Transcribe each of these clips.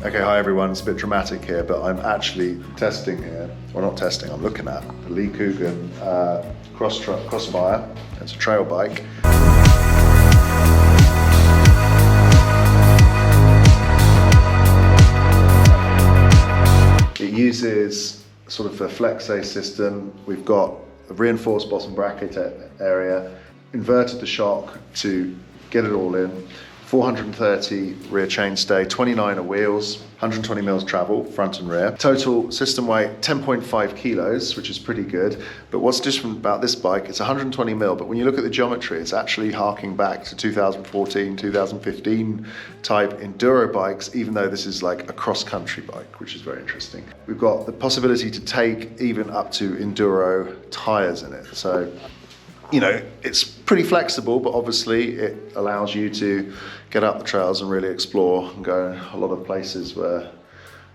Okay, hi everyone, it's a bit dramatic here, but I'm actually testing here, well not testing, I'm looking at the Lee Cougan Crossfire. It's a trail bike. It uses sort of a Flexay system. We've got a reinforced bottom bracket area, inverted the shock to get it all in, 430 rear chainstay, 29 wheels, 120 mils travel, front and rear. Total system weight, 10.5 kilos, which is pretty good. But what's different about this bike, it's 120 mil, but when you look at the geometry, it's actually harking back to 2014, 2015 type enduro bikes, even though this is like a cross-country bike, which is very interesting. We've got the possibility to take even up to enduro tyres in it. So, you know, it's pretty flexible, but obviously it allows you to get up the trails and really explore and go a lot of places where,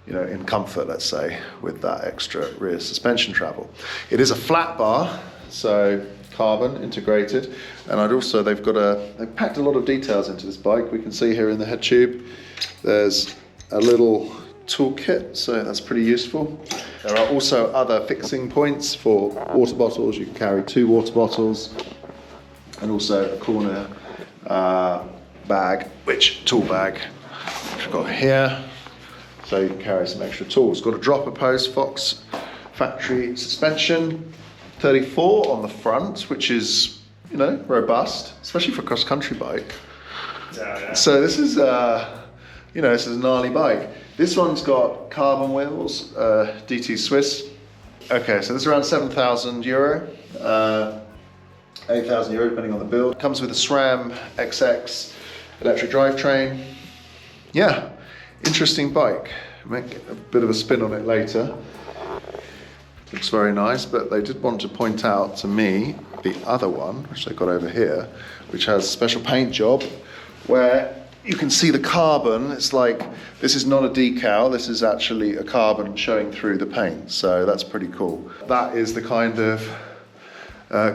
you know, in comfort, let's say, with that extra rear suspension travel. It is a flat bar, so carbon integrated, and they've packed a lot of details into this bike. We can see here in the head tube, there's a little toolkit, so that's pretty useful. There are also other fixing points for water bottles. You can carry 2 water bottles, and also a corner bag, tool bag, which I've got here. So you can carry some extra tools. Got a dropper post, Fox factory suspension, 34 on the front, which is, you know, robust, especially for a cross-country bike. Yeah. So this is, you know, this is a gnarly bike. This one's got carbon wheels, DT Swiss. Okay, so this is around €7,000, 8,000 euro depending on the build. Comes with a SRAM XX electric drivetrain. Yeah, interesting bike. Make a bit of a spin on it later. Looks very nice, but they did want to point out to me the other one, which they've got over here, which has a special paint job where you can see the carbon. It's like, this is not a decal, this is actually a carbon showing through the paint, so that's pretty cool. That is the kind of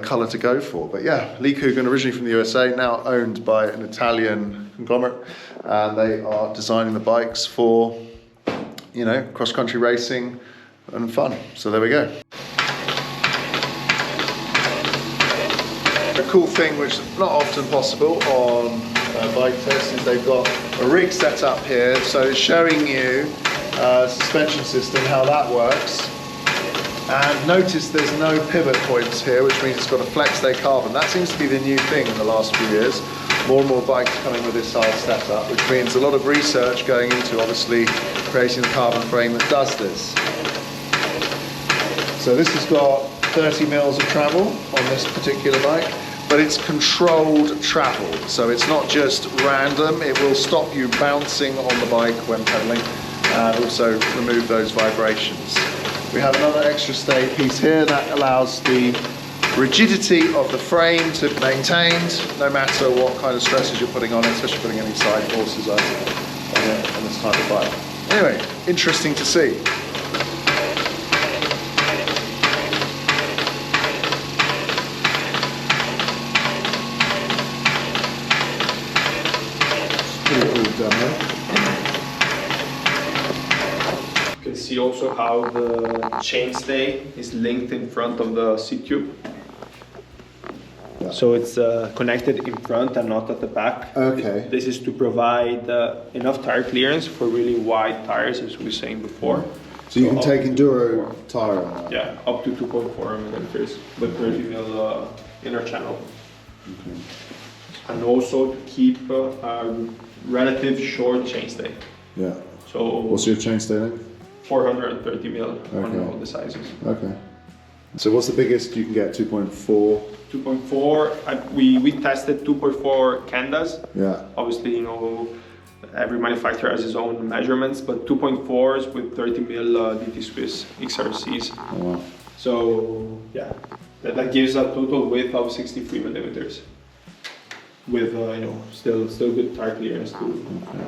colour to go for. But yeah, Lee Cougan, originally from the USA, now owned by an Italian conglomerate, and they are designing the bikes for, you know, cross-country racing and fun. So there we go. A cool thing which is not often possible on bike tests is they've got a rig set up here, so it's showing you suspension system, how that works. And notice there's no pivot points here, which means it's got a Flexay carbon. That seems to be the new thing in the last few years. More and more bikes coming with this size setup, which means a lot of research going into obviously creating the carbon frame that does this. So this has got 30 mils of travel on this particular bike, but it's controlled travel. So it's not just random, it will stop you bouncing on the bike when pedaling and also remove those vibrations. We have another extra stay piece here that allows the rigidity of the frame to be maintained no matter what kind of stresses you're putting on it, especially putting any side forces on this type of bike. Anyway, interesting to see. Pretty cool demo. You can see also how the chainstay is linked in front of the seat tube. Yeah. So it's connected in front and not at the back. Okay. This is to provide enough tire clearance for really wide tires, as we were saying before. So you can take enduro tire on that? Yeah, up to 2.4 millimeters with 30 mil inner channel. Okay. And also to keep a relative short chainstay. Yeah. So what's your chainstay length? 430 mil on all the sizes. Okay. So what's the biggest you can get? 2.4? 2.4. We tested 2.4 Kendas. Yeah. Obviously, you know, every manufacturer has his own measurements, but 2.4s with 30 mil DT Swiss XRCs. Oh, wow. So yeah, that gives a total width of 63 millimeters. With you know, still good tire clearance too. Okay.